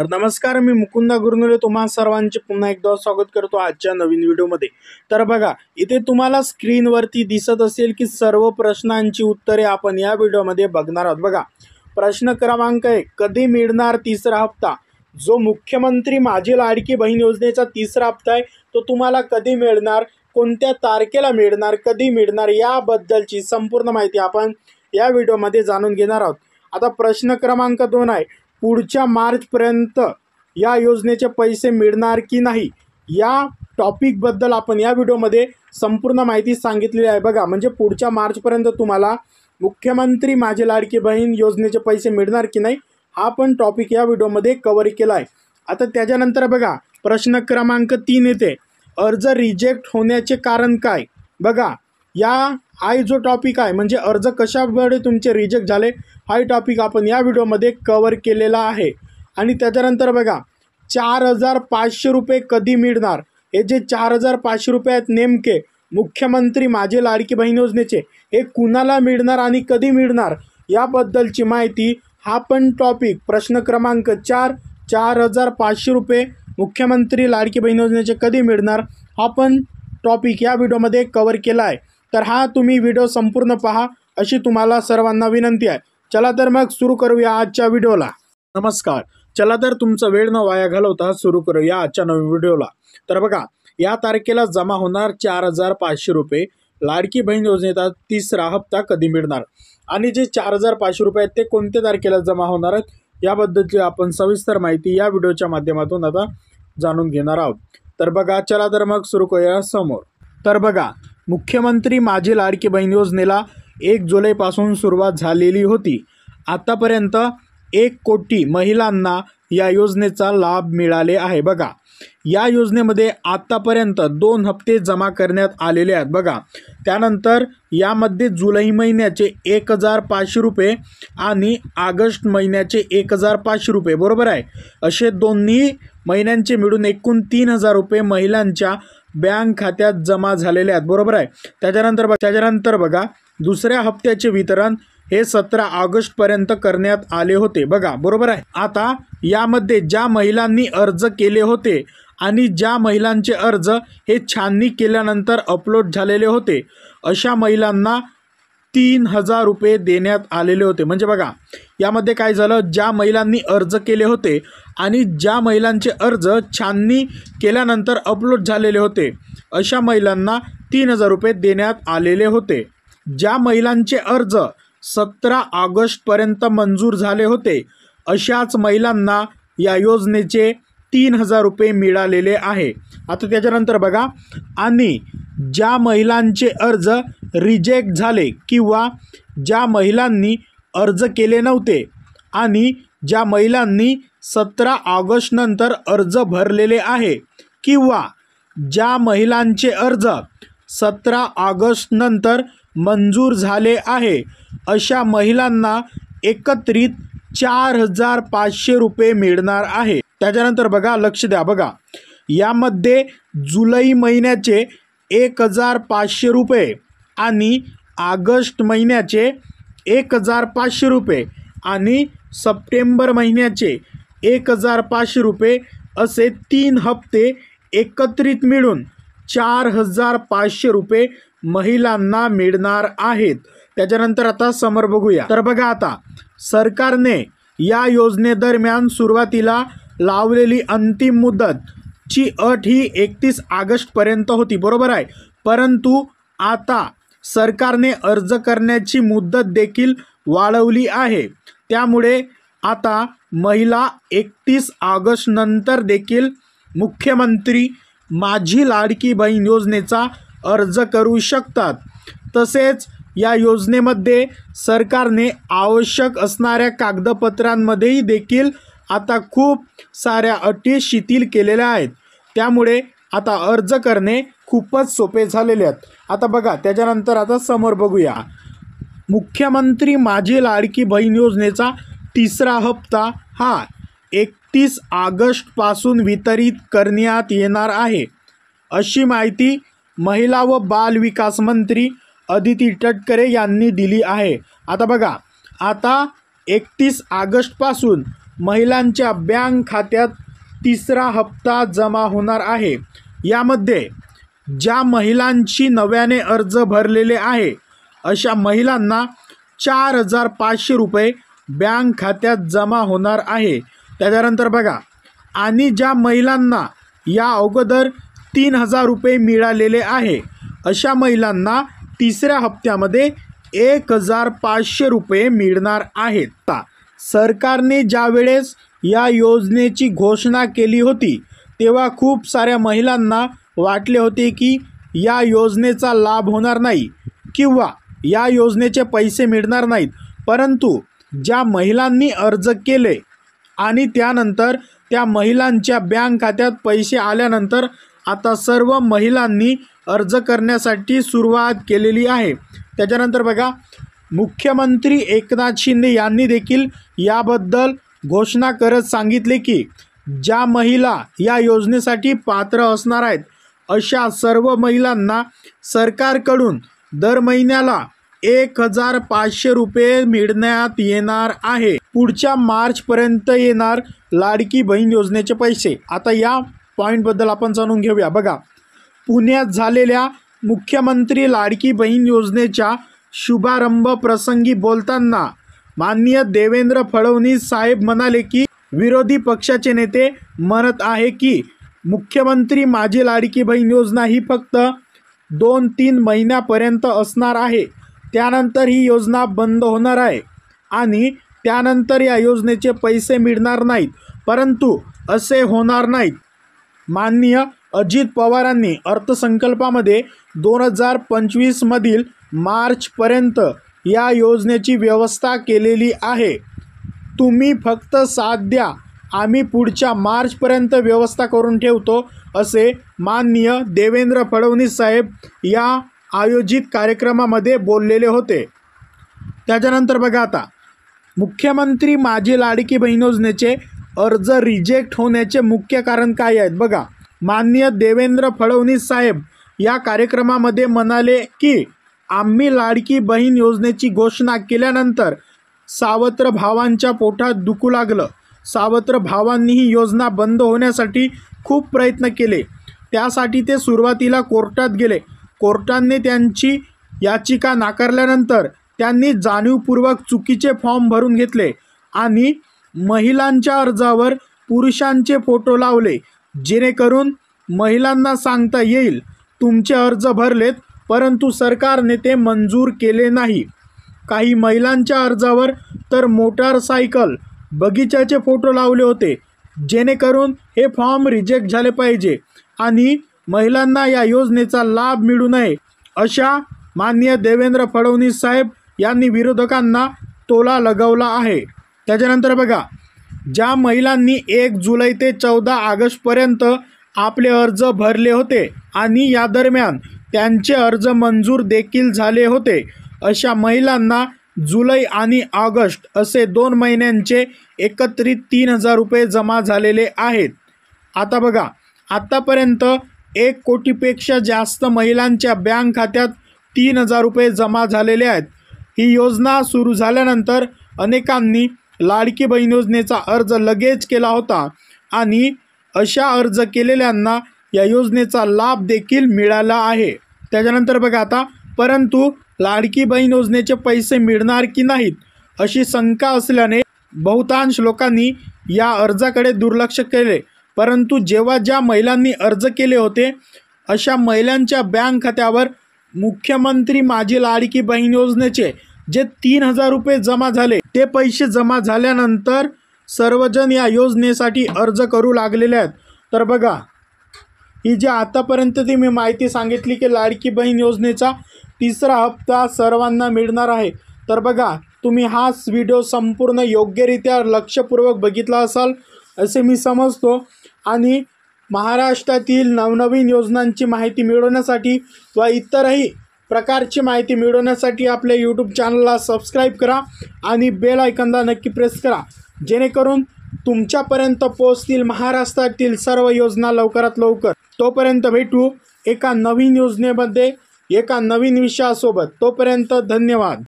तर नमस्कार, मी मुकुंदा गुरनुले तुम्हा सर्वांचे पुन्हा एकदा स्वागत करतो आजच्या नवीन व्हिडिओमध्ये। तर बघा, इथे तुम्हाला स्क्रीनवरती दिसत असेल की सर्व प्रश्नांची उत्तरे आपण या व्हिडिओमध्ये बघणार आहोत। बघा, प्रश्न क्रमांक 1, कधी मिळणार तिसरा हप्ता? जो मुख्यमंत्री माझी लाडकी बहीण योजनेचा तिसरा हप्ता आहे तो तुम्हाला कधी मिळणार, कोणत्या तारखेला मिळणार, कधी मिळणार याबद्दलची संपूर्ण माहिती आपण या व्हिडिओमध्ये जाणून घेणार आहोत। आता प्रश्न क्रमांक 2 आहे, पुढच्या मार्चपर्यंत या योजनेचे पैसे मिळणार की नाही या टॉपिकबद्दल आपण या व्हिडिओमध्ये संपूर्ण माहिती सांगितलेली आहे। बघा, म्हणजे पुढच्या मार्चपर्यंत तुम्हाला मुख्यमंत्री माझी लाडकी बहीण योजनेचे पैसे मिळणार की नाही हा पण टॉपिक या व्हिडिओमध्ये कव्हर केला आहे। आता त्याच्यानंतर बघा, प्रश्न क्रमांक 3 येते, अर्ज रिजेक्ट होण्याचे कारण काय? बघा, हा जो टॉपिक आहे म्हणजे अर्ज कशामुळे तुमचे रिजेक्ट झाले हा टॉपिक आपण या व्हिडिओमध्ये कव्हर केलेला आहे। आणि त्याच्यानंतर बघा, 4,500 रुपये कधी मिळणार? हे जे 4,500 रुपये आहेत नेमके मुख्यमंत्री माझी लाडकी बहीण योजनेचे हे कुणाला मिळणार आणि कधी मिळणार याबद्दलची माहिती हा पण टॉपिक प्रश्न क्रमांक 4, 4,500 रुपये मुख्यमंत्री लाडकी बहीण योजनेचे कधी मिळणार हा पण टॉपिक या व्हिडिओमध्ये कव्हर केला आहे। तर हा तुम्ही व्हिडिओ संपूर्ण पहा अशी तुम्हाला सर्वांना विनंती आहे। चला तर मग सुरू करूया आजच्या व्हिडिओला। नमस्कार, चला तर तुमचा वेळ न वाया घालवता सुरू करूया आजच्या नवीन व्हिडिओला। तर बघा, या तारखेला जमा होणार 4,500 रुपये लाडकी बहीण योजनेचा तिसरा हप्ता कधी मिळणार आणि जे 4,500 रुपये आहेत ते कोणत्या तारखेला जमा होणार आहेत याबद्दलची आपण सविस्तर माहिती या व्हिडिओच्या माध्यमातून आता जाणून घेणार आहोत। तर बघा, चला तर मग सुरू करूया समोर। तर बघा, मुख्यमंत्री माझी लाडकी बहीण योजनेला 1 जुलैपासून सुरुवात झालेली होती। आतापर्यंत 1 कोटी महिलांना या योजनेचा लाभ मिळाले आहे। बघा, या योजनेमध्ये आतापर्यंत 2 हप्ते जमा करण्यात आलेले आहेत। बघा, त्यानंतर यामध्ये जुलै महिन्याचे 1,500 रुपये आणि ऑगस्ट महिन्याचे 1,500 रुपये बरोबर आहे, असे दोन्ही महिन्यांचे मिळून एकूण 3,000 रुपये महिलांच्या बँक खात्यात जमा झालेले आहेत बरोबर आहे। त्याच्यानंतर बघा, दुसऱ्या हप्त्याचे वितरण हे 17 ऑगस्टपर्यंत करण्यात आले होते। बघा बरोबर आहे। आता यामध्ये ज्या महिलांनी अर्ज केले होते आणि ज्या महिलांचे अर्ज हे छाननी केल्यानंतर अपलोड झालेले होते अशा महिलांना 3,000 रुपये देण्यात आलेले होते। म्हणजे बघा, यामध्ये काय झालं, ज्या महिलांनी अर्ज केले होते आणि ज्या महिलांचे अर्ज छाननी केल्यानंतर अपलोड झालेले होते अशा महिलांना 3,000 रुपये देण्यात आलेले होते। ज्या महिलांचे अर्ज 17 ऑगस्टपर्यंत मंजूर झाले होते अशाच महिलांना या योजनेचे 3,000 रुपये मिळालेले आहे। आता त्याच्यानंतर बघा, आणि ज्या महिलांचे अर्ज रिजेक्ट झाले किंवा ज्या महिलांनी अर्ज केले नव्हते आणि ज्या महिलांनी 17 ऑगस्ट नंतर अर्ज भरलेले आहे किंवा ज्या महिलांचे अर्ज 17 ऑगस्ट नंतर मंजूर झाले आहे अशा महिलांना एकत्रित 4,500 रुपये मिळणार आहे। त्याच्यानंतर बघा, लक्ष द्या, बघा, यामध्ये जुलै महिन्याचे 1,500 रुपये आणि ऑगस्ट महिन्याचे 1,500 रुपये आणि सप्टेंबर महिन्याचे 1,500 रुपये असे 3 हप्ते एकत्रित मिळून 4,500 रुपये महिलांना मिळणार आहेत। त्याच्यानंतर आता समोर बघूया। तर बघा, आता सरकारने या योजनेदरम्यान सुरुवातीला लावलेली अंतिम मुदतची अट ही 31 ऑगस्टपर्यंत होती बरोबर आहे, परंतु आता सरकारने अर्ज करण्याची मुदत देखील वाढवली आहे। त्यामुळे आता महिला 31 ऑगस्ट नंतर देखील मुख्यमंत्री माझी लाडकी बहीण योजनेचा अर्ज करू शकतात। तसेच या योजनेमध्ये सरकारने आवश्यक असणाऱ्या कागदपत्रांमध्येही देखील आता खूप साऱ्या अटी शिथिल केलेल्या आहेत। त्यामुळे आता अर्ज करणे खूपच सोपे झालेले आहेत। आता बघा, त्याच्यानंतर आता समोर बघूया, मुख्यमंत्री माझी लाडकी बहीण योजनेचा तिसरा हप्ता हा 31 ऑगस्टपासून वितरित करण्यात येणार आहे अशी माहिती महिला व बाल विकास मंत्री अदिती तटकरे यांनी दिली आहे। आता बघा, आता 31 ऑगस्टपासून महिलांच्या बँक खात्यात तिसरा हप्ता जमा होणार आहे। यामध्ये ज्या महिलांची नव्याने अर्ज भरलेले आहे अशा महिलांना 4,500 रुपये बँक खात्यात जमा होणार आहे। त्याच्यानंतर बघा, आणि ज्या महिलांना या अगोदर 3,000 रुपये मिळालेले आहे अशा महिलांना तिसऱ्या हप्त्यामध्ये 1,500 रुपये मिळणार आहेत। सरकारने ज्यावेळेस या योजनेची घोषणा केली होती तेव्हा खूप साऱ्या महिलांना वाटले होते की या योजनेचा लाभ होणार नाही किंवा या योजनेचे पैसे मिळणार नाहीत, परंतु ज्या महिलांनी अर्ज केले आणि त्यानंतर त्या महिलांच्या बँक खात्यात पैसे आल्यानंतर आता सर्व महिलांनी अर्ज करण्यासाठी सुरुवात केलेली आहे। त्याच्यानंतर बघा, मुख्यमंत्री एकनाथ शिंदे यांनी देखील याबद्दल घोषणा करत सांगितले की ज्या महिला या योजनेसाठी पात्र असणार आहेत अशा सर्व महिलांना सरकारकडून दर महिन्याला 1,500 रुपये मिळण्यात येणार आहे। पुढच्या मार्चपर्यंत येणार लाडकी बहीण योजनेचे पैसे। आता या पॉईंटबद्दल आपण जाणून घेऊया। बघा, पुण्यात झालेल्या मुख्यमंत्री लाडकी बहीण योजनेच्या शुभारंभ प्रसंगी बोलताना माननीय देवेंद्र फडणवीस साहेब म्हणाले की विरोधी पक्षाचे नेते म्हणत आहे की मुख्यमंत्री माझी लाडकी बहीण योजना ही फक्त 2-3 महिन्यापर्यंत असणार आहे, त्यानंतर ही योजना बंद होणार आहे आणि त्यानंतर या योजनेचे पैसे मिळणार नाहीत, परंतु असे होणार नाहीत। माननीय अजित पवारांनी अर्थसंकल्पामध्ये 2025 मधील मार्चपर्यंत या योजनेची व्यवस्था केलेली आहे। तुम्ही फक्त साथ द्या, आम्ही पुढच्या मार्चपर्यंत व्यवस्था करून ठेवतो, असे माननीय देवेंद्र फडणवीस साहेब या आयोजित कार्यक्रमामध्ये बोललेले होते। त्याच्यानंतर बघा, आता मुख्यमंत्री माझी लाडकी बहीण योजनेचे अर्ज रिजेक्ट होण्याचे मुख्य कारण काय आहेत? बघा, माननीय देवेंद्र फडणवीस साहेब या कार्यक्रमामध्ये म्हणाले की आम्ही लाडकी बहीण योजनेची घोषणा केल्यानंतर सावत्र भावांच्या पोटात दुखू लागलं। सावत्र भावांनी ही योजना बंद होण्यासाठी खूप प्रयत्न केले, त्यासाठी ते सुरुवातीला कोर्टात गेले। कोर्टाने त्यांची याचिका नाकारल्यानंतर त्यांनी जाणीवपूर्वक चुकीचे फॉर्म भरून घेतले आणि महिलांच्या अर्जावर पुरुषांचे फोटो लावले, जेणेकरून महिलांना सांगता येईल तुमचे अर्ज भरलेत, परंतु सरकारने ते मंजूर केले नाही। काही महिलांच्या अर्जावर तर मोटारसायकल, बगीचाचे फोटो लावले होते, जेणेकरून हे फॉर्म रिजेक्ट झाले पाहिजे आणि महिलांना या योजनेचा लाभ मिळू नये, अशा माननीय देवेंद्र फडणवीस साहेब यांनी विरोधकांना तोला लगवला आहे। त्याच्यानंतर बघा, ज्या महिलांनी 1 जुलै ते 14 ऑगस्टपर्यंत आपले अर्ज भरले होते आणि या दरम्यान त्यांचे अर्ज मंजूर देखील झाले होते अशा महिलांना जुलै आणि ऑगस्ट असे 2 महिन्यांचे एकत्रित 3,000 रुपये जमा झालेले आहेत। आता बघा, आतापर्यंत 1 कोटीपेक्षा जास्त महिलांच्या बँक खात्यात 3,000 रुपये जमा झालेले आहेत। ही योजना सुरू झाल्यानंतर अनेकांनी लाडकी बहीण योजनेचा अर्ज लगेच केला होता आणि अशा अर्ज केलेल्यांना या योजनेचा लाभ देखील मिळाला आहे। त्याच्यानंतर बघा, आता परंतु लाडकी बहीण योजनेचे पैसे मिळणार की नाहीत अशी शंका असल्याने बहुतांश लोकांनी या अर्जाकडे दुर्लक्ष केले, परंतु जेव्हा ज्या महिलांनी अर्ज केले होते अशा महिलांच्या बँक खात्यावर मुख्यमंत्री माझी लाडकी बहीण योजनेचे जे 3,000 रुपये जमा झाले, ते पैसे जमा झाल्यानंतर सर्वजण या योजनेसाठी अर्ज करू लागलेले आहेत। तर बघा, ही जी आतापर्यंत ती मी माहिती सांगितली की लाडकी बहीण योजनेचा तिसरा हप्ता सर्वांना मिळणार आहे, तर बघा, तुम्ही हा व्हिडिओ संपूर्ण योग्यरित्या लक्षपूर्वक बघितला असाल असे मी समजतो आणि महाराष्ट्रातील नवनवीन योजनांची माहिती मिळवण्यासाठी व इतरही प्रकारची माहिती मिळवण्यासाठी आपल्या यूट्यूब चॅनलला सबस्क्राईब करा आणि बेल आयकॉनला नक्की प्रेस करा, जेणेकरून तुमच्यापर्यंत पोहोचतील महाराष्ट्रातील सर्व योजना लवकरात लवकर। तोपर्यंत भेटू एका नवीन योजनेमध्ये एका नवीन विषयासोबत। तोपर्यंत धन्यवाद।